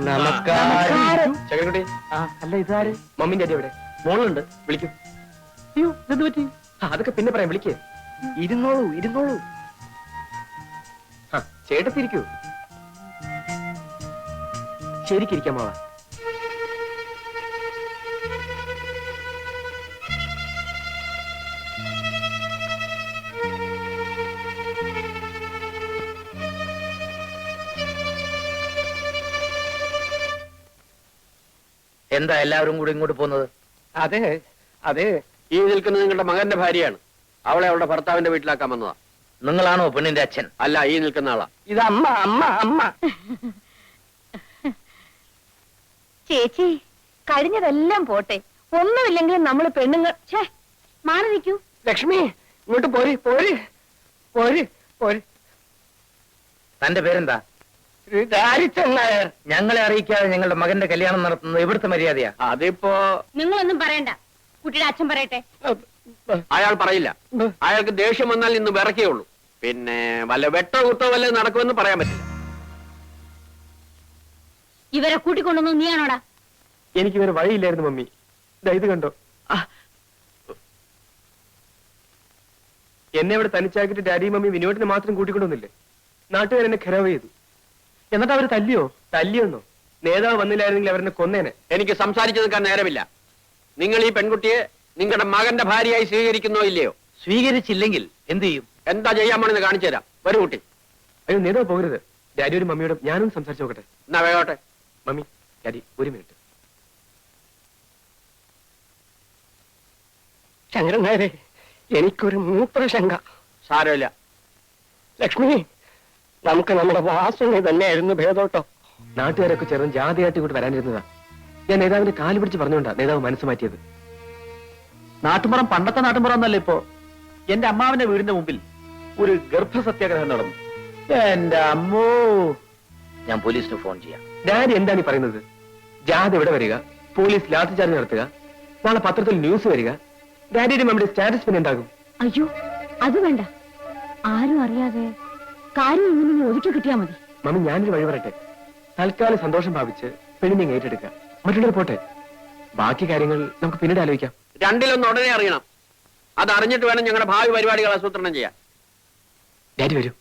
നമസ്കാരം. ചകരക്കുട്ടി, അല്ല ഇതാര്? മമ്മിന്റെ അടി എവിടെ? മോളുണ്ട്. വിളിക്കും. അയ്യോ ഇതെന്ത് പറ്റി? അതൊക്കെ പിന്നെ പറയാം, വിളിക്കേ. ഇരുന്നോളൂ ഇരുന്നോളൂ. ചേട്ടത്തിരിക്കൂ. ശരിക്കിരിക്കാം മാവാ. എന്താ എല്ലാവരും കൂടി ഇങ്ങോട്ട് പോകുന്നത്? അതെ അതെ, ഈ നിൽക്കുന്നത് നിങ്ങളുടെ മകന്റെ ഭാര്യയാണ്. അവളെ അവളുടെ ഭർത്താവിന്റെ വീട്ടിലാക്കാൻ വന്നതാ. നിങ്ങളാണോ പെണ്ണിന്റെ അച്ഛൻ? അല്ല, ഈ നിൽക്കുന്ന ആളാ. ഇത് അമ്മ അമ്മ അമ്മ. ചേച്ചി, കഴിഞ്ഞതെല്ലാം പോട്ടെ. ഒന്നുമില്ലെങ്കിലും നമ്മള് പെണ്ണുങ്ങൾ മാറി നിൽക്കൂ. ലക്ഷ്മി ഇങ്ങോട്ട് പോര് പോര് പോര് പോര്. തന്റെ പേരെന്താ? ദാരിച്ചൻ നായർ. ഞങ്ങളെ അറിയിക്കാതെ ഞങ്ങളുടെ മകന്റെ കല്യാണം നടത്തുന്നത് ഇവിടുത്തെ മര്യാദയാ. അതിപ്പോ നിങ്ങളൊന്നും പറയണ്ട, കുട്ടിയുടെ അച്ഛൻ പറയട്ടെ. അയാൾ പറയില്ല. അയാൾക്ക് ദേഷ്യം വന്നാൽ ഇന്ന് വിറക്കേ ഉള്ളൂ. പിന്നെ വല്ല വെട്ടോ കുത്തോ വല്ല നടക്കുമെന്ന് പറയാൻ പറ്റില്ല. ഇവരെ കൂട്ടിക്കൊണ്ടു നീയാണോടാ? എനിക്ക് വേറെ വഴിയില്ലായിരുന്നു മമ്മി. ഇത് കണ്ടോ, എന്നെ ഇവിടെ തനിച്ചാക്കിട്ട് ഡാഡി മമ്മി വിനോദിനെ മാത്രം കൂട്ടിക്കൊണ്ടൊന്നില്ലേ? നാട്ടുകാർ എന്നെ ഖരാവ് ചെയ്തു. എന്നിട്ട് അവര് തല്ലിയോന്നോ? നേതാവ് വന്നില്ലായിരുന്നെങ്കിൽ അവരെന്നെ കൊന്നേനെ. എനിക്ക് സംസാരിച്ചു നിൽക്കാൻ നേരമില്ല. നിങ്ങൾ ഈ പെൺകുട്ടിയെ നിങ്ങളുടെ മകന്റെ ഭാര്യയായി സ്വീകരിക്കുന്നോ ഇല്ലയോ? സ്വീകരിച്ചില്ലെങ്കിൽ എന്ത് ചെയ്യും? എന്താ ചെയ്യാൻ പോണെന്ന് കാണിച്ചു തരാം. വരൂ കുട്ടി. അയ്യോ നേതാവ് പോകരുത്. ഡാഡി ഒരു മമ്മിയോട് ഞാനും സംസാരിച്ചു നോക്കട്ടെ. എന്നാ വേഗോട്ടെ. മമ്മി, ഡാഡി ഒരു മിനിറ്റ്. ശങ്കരൻ നായരെ, എനിക്കൊരു മൂത്രശങ്ക. സാരമില്ല ലക്ഷ്മി, നമുക്ക് നമ്മുടെ വാസന തന്നെയായിരുന്നു ഭേദോട്ടോ. നാട്ടുകാരൊക്കെ ചേർന്ന് ജാതിയായിട്ട് ഇങ്ങോട്ട് വരാനിരുന്നതാ. ഞാൻ നേതാവിന്റെ കാല് പിടിച്ച് പറഞ്ഞുകൊണ്ടാ നേതാവ് മനസ്സ് മാറ്റിയത്. നാട്ടുമ്പുറം പണ്ടത്തെ നാട്ടുമ്പുറം എന്നല്ല ഇപ്പോ. എന്റെ അമ്മാവിന്റെ വീടിന്റെ മുമ്പിൽ ഒരു ഗർഭസത്യാഗ്രഹം നടന്നു. എന്റെ അമ്മോ, ഞാൻ പോലീസിന് ഫോൺ ചെയ്യാം. ഡാഡി എന്താണ് ഈ പറയുന്നത്? ജാഥ ഇവിടെ വരിക, പോലീസ് ലാത്തി ചാർജ് നടത്തുക, നാളെ പത്രത്തിൽ ന്യൂസ് വരിക. ഡാഡിയുടെ മമ്മിയുടെ സ്റ്റാറ്റസ് പിന്നെ ഉണ്ടാകും. അയ്യോ അത് വേണ്ട, ആരും അറിയാതെ കാര്യം ഇങ്ങനെ ഒതുക്കി കിട്ടിയാ മതി. മമ്മി, ഞാനൊരു വഴി പറയട്ടെ. തൽക്കാലം സന്തോഷം ഭാവിച്ച് പെണ്ണിനെ ഏറ്റെടുക്കുക, മറ്റുള്ളവർ പോട്ടെ. ബാക്കി കാര്യങ്ങൾ നമുക്ക് പിന്നീട് ആലോചിക്കാം. രണ്ടിലൊന്ന് ഉടനെ അറിയണം. അത് അറിഞ്ഞിട്ട് വേണം ഞങ്ങളുടെ ഭാവി പരിപാടികൾ ആസൂത്രണം ചെയ്യാൻ. ഡാഡി വരൂ.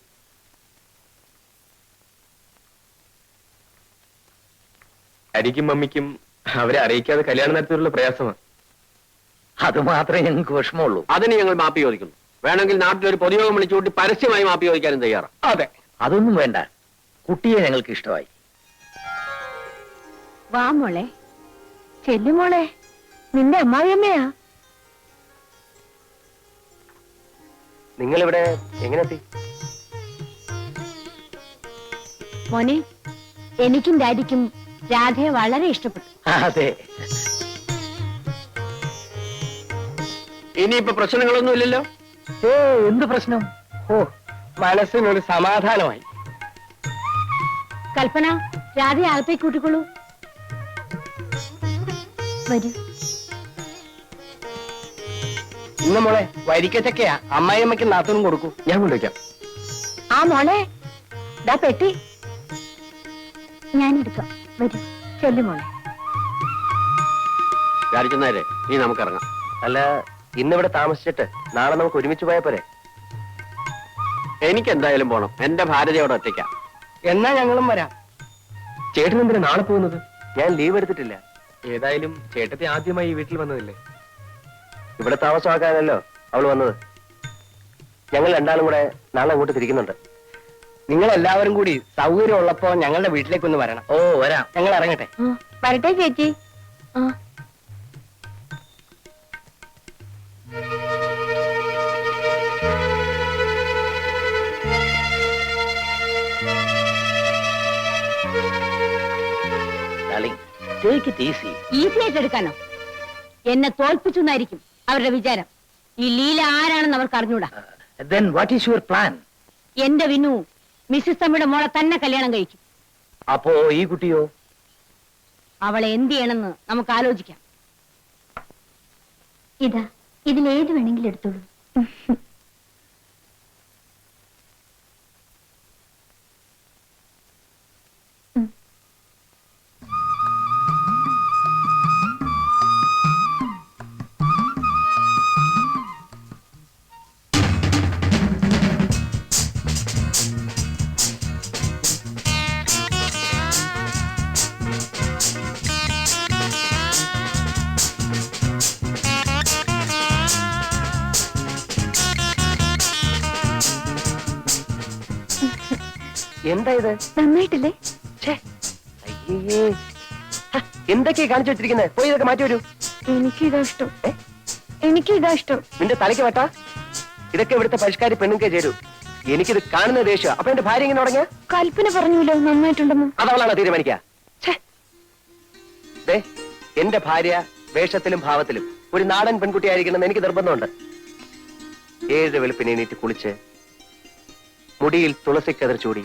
ഡാഡിക്കും മമ്മിക്കും അവരെ അറിയിക്കാതെ കല്യാണം നടത്തിയുള്ള പ്രയാസമാണ്. അത് മാത്രമേ ഞങ്ങൾക്ക് വിഷമമുള്ളൂ. അതിന് ഞങ്ങൾ മാപ്പി ചോദിക്കുന്നു. വേണമെങ്കിൽ നാട്ടിലൊരു പൊതുയോഗം വിളിച്ചുകൂട്ടി പരസ്യമായി മാപ്പി ചോദിക്കാനും തയ്യാറാണ്. അതെ, അതൊന്നും വേണ്ട. കുട്ടിയെ ഞങ്ങൾക്ക് ഇഷ്ടമായി. വാ മോളെ, ചെല്ലുമോളെ, നിന്റെ അമ്മാവിയമ്മയാ. നിങ്ങളിവിടെ എങ്ങനെ എത്തി? മോനെ, എനിക്കും ഡാഡിക്കും രാധയെ വളരെ ഇഷ്ടപ്പെട്ടു. അതെ, ഇനിയിപ്പോ പ്രശ്നങ്ങളൊന്നും ഇല്ലല്ലോ. എന്ത് പ്രശ്നം? ഓ, മനസ്സിനൊരു സമാധാനമായി. കൽപ്പന, രാധയെ അകത്തേക്ക് കൂട്ടിക്കൊള്ളൂ. വരൂ. ഇന്ന് മോളെ വരിക്കച്ചക്കയാ, അമ്മായിയമ്മയ്ക്ക് നാത്തൂനും കൊടുക്കൂ. ഞാൻ കൊണ്ടുവയ്ക്കാം. ആ മോളെ, ദാ പെട്ടി ഞാനെടുക്കാം. വരൂ, ചെല്ലുമോളെ. വിചാരിക്കുന്നവരെ നീ നമുക്കിറങ്ങാം. അല്ല, ഇന്നിവിടെ താമസിച്ചിട്ട് നാളെ നമുക്ക് ഒരുമിച്ച് പോയാൽ പോരെ? എനിക്ക് എന്തായാലും പോണം. എന്റെ ഭാര്യയോടെ ഒറ്റയ്ക്കാം. എന്നാ ഞങ്ങളും വരാം. ചേട്ടൻ എന്തിനാ നാളെ പോകുന്നത്? ഞാൻ ലീവ് എടുത്തിട്ടില്ല. ഏതായാലും ചേട്ടത്തി ആദ്യമായി ഈ വീട്ടിൽ വന്നതല്ലേ. ഇവിടെ താമസമാക്കാനല്ലോ അവൾ വന്നത്. ഞങ്ങൾ രണ്ടാളും കൂടെ നാളെ അങ്ങോട്ട് തിരിക്കുന്നുണ്ട്. നിങ്ങൾ എല്ലാവരും കൂടി സൗകര്യം ഉള്ളപ്പോ ഞങ്ങളുടെ വീട്ടിലേക്കൊന്ന് വരണം. ഓ വരാം. ഞങ്ങൾ ഇറങ്ങട്ടെ. വരട്ടെ ചേച്ചി. ആ, Darling, take it easy. Easy ആയിട്ട് എടുക്കാനോ? എന്നെ തോൽപ്പിച്ചെന്നായിരിക്കും അവരുടെ വിചാരം. ഈ ലീല ആരാണെന്ന് അവർക്ക് അറിഞ്ഞൂടാ. Then what is your plan? എന്റെ വിനു മിസ്സിസ് തമ്മിയുടെ മോളെ തന്നെ കല്യാണം കഴിക്കും. അപ്പോ ഈ കുട്ടിയോ? അവളെ എന്ത് ചെയ്യണമെന്ന് നമുക്ക് ആലോചിക്കാം. ഇതാ, ഇതിലേത് വേണമെങ്കിലും എടുത്തോളൂ. എന്താ ഇത്? നന്നായിട്ടില്ലേ? ഛേ, അയ്യേ. ഹ, എന്തൊക്കെയാ കാണിച്ചു വെച്ചിരിക്കുന്നത്? പോയി ഇതൊക്കെ മാറ്റി വരൂ. എനിക്കിതാ ഇഷ്ടം. എനിക്കിതാ ഇഷ്ടം. നിന്റെ തലയ്ക്ക് വേട്ടാ. ഇതൊക്കെ ഇവിടുത്തെ പരിഷ്കാരി പെണ്ണുക്കെ ചേരൂ. എനിക്കിത് കാണുന്ന ദേഷ്യം. അപ്പൊ എന്റെ ഭാര്യ ഇങ്ങനെ തുടങ്ങിയ കൽപ്പന പറഞ്ഞല്ലോ നന്നായിട്ടുണ്ടെന്ന്. അതവളാണോ തീരുമാനിക്കുക? എന്റെ ഭാര്യ വേഷത്തിലും ഭാവത്തിലും ഒരു നാടൻ പെൺകുട്ടിയായിരിക്കണമെന്ന് എനിക്ക് നിർബന്ധമുണ്ട്. 7 വെളുപ്പിന് എണീറ്റ് കുളിച്ച് മുടിയിൽ തുളസിക്കതിർ ചൂടി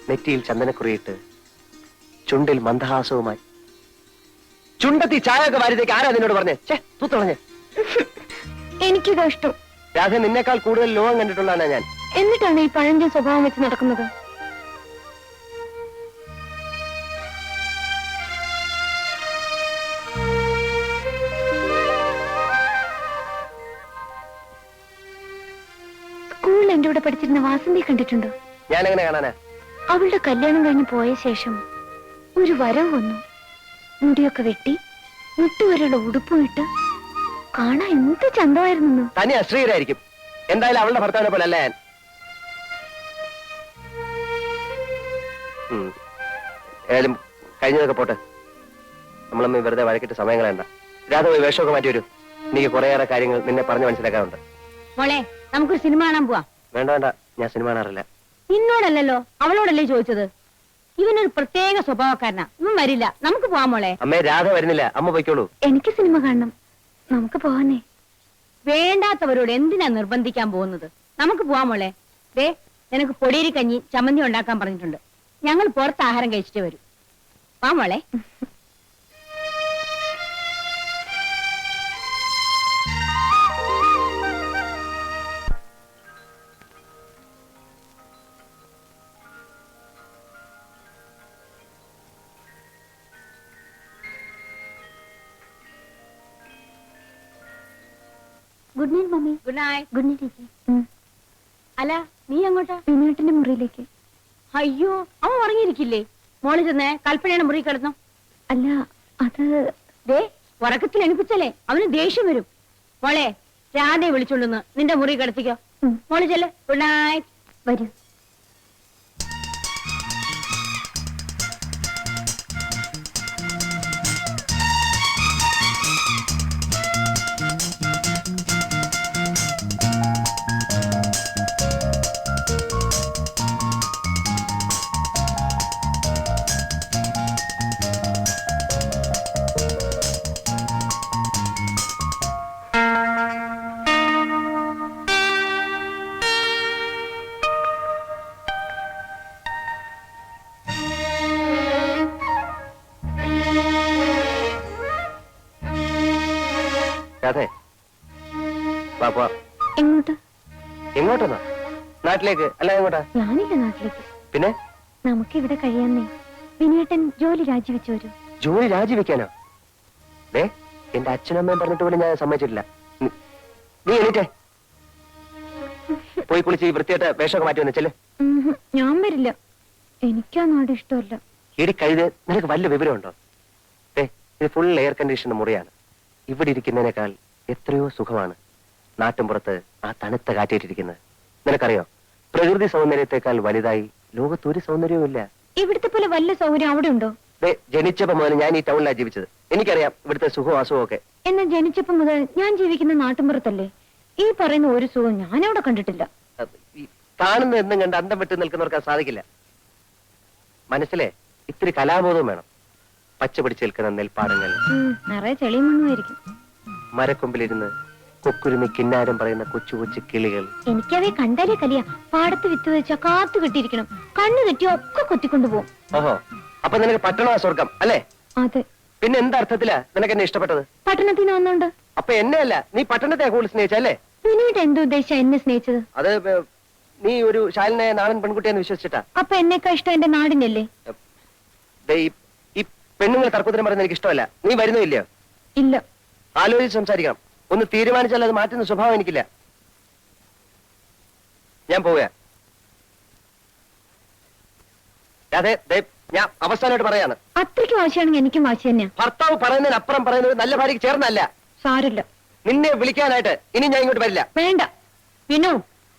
നെറ്റിയിൽ ചന്ദനക്കുറിയിട്ട് ചുണ്ടിൽ മന്ദഹാസവുമായി ചുണ്ടത്തി ചായയൊക്കെ വാരിതേക്ക് ആരാ നിന്നോട് പറഞ്ഞേ? തൂത്തുളഞ്ഞ്. എനിക്കിതാ ഇഷ്ടം. രാധ, നിന്നേക്കാൾ കൂടുതൽ ലോകം കണ്ടിട്ടുള്ളതാണ് ഞാൻ. എന്നിട്ടാണ് ഈ പഴഞ്ചൻ സ്വഭാവം വെച്ച് നടക്കുന്നത്. സ്കൂളിൽ എന്റെ കൂടെ പഠിച്ചിരുന്ന വാസന്തി കണ്ടിട്ടുണ്ടോ? ഞാൻ എങ്ങനെ കാണാനാ? അവളുടെ കല്യാണം കഴിഞ്ഞ് പോയ ശേഷം ഒരു വരവ് വന്നു. മുടിയൊക്കെ വെട്ടി മുട്ടുവരെയുള്ള ഉടുപ്പും ഇട്ട് കാണാൻ എന്ത് ചന്തമായിരുന്നു. തന്നെ അശ്രീരായിരിക്കും. എന്തായാലും അവളുടെ ഭർത്താവിനെ പോലെ അല്ല ഞാൻ. ഏതായാലും കഴിഞ്ഞതൊക്കെ പോട്ടെ. നമ്മളമ്മ വെറുതെ വഴക്കിട്ട് സമയം കളയണ്ട. രാധ പോയി വേഷമൊക്കെ മാറ്റി വരൂ. എനിക്ക് കുറേയേറെ കാര്യങ്ങൾ നിന്നെ പറഞ്ഞു മനസ്സിലാക്കാറുണ്ട്. മോളെ നമുക്കൊരു സിനിമ കാണാൻ പോവാ. വേണ്ട വേണ്ട, ഞാൻ സിനിമ കാണാറില്ല. നിന്നോടല്ലോ അവളോടല്ലേ ചോദിച്ചത്. ഇവനൊരു പ്രത്യേക സ്വഭാവക്കാരനാ. ഇവൻ വരില്ല. നമുക്ക് പോവാം മോളെ. അമ്മേ, രാധ വരുന്നില്ല. അമ്മ പോയിക്കോളൂ. എനിക്ക് സിനിമ കാണണം. നമുക്ക് പോവാനേ. വേണ്ടാത്തവരോട് എന്തിനാ നിർബന്ധിക്കാൻ പോകുന്നത്? നമുക്ക് പോവാം മോളെ. ദേ, നിനക്ക് പൊടിയരി കഞ്ഞി ചമ്മന്തി ഉണ്ടാക്കാൻ പറഞ്ഞിട്ടുണ്ട്. ഞങ്ങൾ പുറത്ത് ആഹാരം കഴിച്ചിട്ട് വരും. വാ മോളെ. Good night mummy. Good night. Good night. അല്ല, നീ അങ്ങോട്ടാ? വിനോട്ടിന്റെ മുറിയിലേക്ക്. അയ്യോ, അവൻ ഉറങ്ങിയിരിക്കില്ലേ? മോള് ചെന്നേ കൽപ്പനയുടെ മുറി കിടന്നു. അല്ല, അത് ദേ, ഉറക്കത്തിൽ എണിപ്പിച്ചല്ലേ അവന് ദേഷ്യം വരും. മോളെ, രാധയെ വിളിച്ചോണ്ടെന്ന് നിന്റെ മുറി കിടത്തിക്കോ. മോള് ചെല്ല്. Good night. വരൂ. രാധേ, വാ പോവാം. എങ്ങോട്ട്? എങ്ങോട്ടെന്നാ? നാട്ടിലേക്ക്. അല്ല, എങ്ങോട്ടാ? ഞാനില്ല നാട്ടിലേക്ക്. പിന്നെ നമുക്കിവിടെ കഴിയാന്നേ. വിനേട്ടൻ ജോലി രാജിവെച്ചു വരൂ. ജോലി രാജിവെക്കാനോ? എന്റെ അച്ഛനമ്മയും പറഞ്ഞിട്ട് പോലും ഞാൻ സമ്മതിച്ചിട്ടില്ല. നീ എണീറ്റേ പോയി കുളിച്ച് ഈ വൃത്തിയായിട്ട് വേഷമൊക്കെ മാറ്റി വന്നെ ചെല്ല്. ഞാൻ വരില്ല. എനിക്കാ നാട് ഇഷ്ടമല്ല. ഇടി കഴുത്, നിനക്ക് വല്ല വിവരമുണ്ടോ? ഇത് ഫുൾ എയർ കണ്ടീഷൻ മുറിയാണ്. ഇവിടെ ഇരിക്കുന്നതിനേക്കാൾ എത്രയോ സുഖമാണ് നാട്ടിൻപുറത്ത് ആ തണുത്ത കാറ്റേറ്റിരിക്കുന്നത്. നിനക്കറിയോ, പ്രകൃതി സൗന്ദര്യത്തെക്കാൾ വലുതായി ലോകത്തൊരു സൗന്ദര്യവുമില്ല. ഇവിടുത്തെ പോലെ വല്ല സൗകര്യം അവിടെ ഉണ്ടോ? ജനിച്ചപ്പോ മുതൽ ഞാൻ ഈ ടൗണിലാണ് ജീവിച്ചത്. എനിക്കറിയാം ഇവിടുത്തെ സുഖവും അസുഖവും ഒക്കെ. എന്നാ ജനിച്ചപ്പോ മുതൽ ഞാൻ ജീവിക്കുന്ന നാട്ടിൻപുറത്തല്ലേ. ഈ പറയുന്ന ഒരു സുഖം ഞാൻ അവിടെ കണ്ടിട്ടില്ല. കാണുന്ന എന്നും കണ്ട് അന്തം വിട്ട് നിൽക്കുന്നവർക്ക് അത് സാധിക്കില്ല. മനസ്സിലെ ഇത്തിരി കലാബോധവും വേണം. പച്ച പിടിച്ച് നിൽക്കുന്ന നെൽപ്പാടങ്ങൾ, നിറയെ ചെളിയും മണ്ണുമായിരിക്കും. മരക്കൊമ്പിലിരുന്ന് കൊക്കുരുമി കിന്നാരം പറയുന്ന കൊച്ചു കൊച്ചു കിളികൾ. എനിക്കവയെ കണ്ടാലേ കലിയ. പാടത്ത് വിത്ത് വെച്ചാ കാത്തു കെട്ടിയിരിക്കണം. കണ്ണു തെറ്റിയോ ഒക്കെ കൊത്തിക്കൊണ്ടുപോകും. ഓഹോ, അപ്പൊ നിനക്ക് പട്ടണ സ്വർഗം അല്ലേ? അതെ. പിന്നെ എന്തർത്ഥത്തിലാ നിനക്ക് എന്നെ ഇഷ്ടപ്പെട്ടത്? പട്ടണത്തിൽ നിന്ന് വന്നോണ്ട്. അപ്പൊ എന്നെ അല്ല, നീ പട്ടണത്തെ കൂടുതൽ സ്നേഹിച്ചല്ലേ? പിന്നീട് എന്തുദ്ദേശിച്ച എന്നെ സ്നേഹിച്ചത്? അത് നീ ഒരു ശാലിനായ നാടൻ പെൺകുട്ടിയെന്ന് വിശ്വസിച്ചിട്ടാ. അപ്പൊ എന്നെക്കാ ഇഷ്ടം എന്റെ നാടിനല്ലേ? ഈ പെണ്ണുങ്ങൾ തർക്കത്തിന് പറയുന്നത് എനിക്ക് ഇഷ്ടമല്ല. നീ വരുന്നില്ലയോ? ഇല്ല. ആലോചിച്ച് സംസാരിക്കണം. ഒന്ന് തീരുമാനിച്ചാൽ അത് മാറ്റുന്ന സ്വഭാവം എനിക്കില്ല. ഞാൻ പോവുക. അതെ, ഞാൻ അവസാനമായിട്ട് പറയാണ്. അത്രയ്ക്ക് വാശിയാണെങ്കിൽ എനിക്കും വാശി തന്നെയാ. ഭർത്താവ് പറയുന്നതിനപ്പുറം പറയുന്നത് നല്ല ഭാര്യയ്ക്ക് ചേർന്നല്ല. സാരില്ല. നിന്നെ വിളിക്കാനായിട്ട് ഇനി ഞാൻ ഇങ്ങോട്ട് വരില്ല. വേണ്ട. വിനു,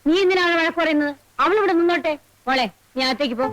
നീ എന്തിനാണ് വഴക്ക് പറയുന്നത്? അവളിവിടെ നിന്നോട്ടെ. മോളെ, നീ അകത്തേക്ക് പോ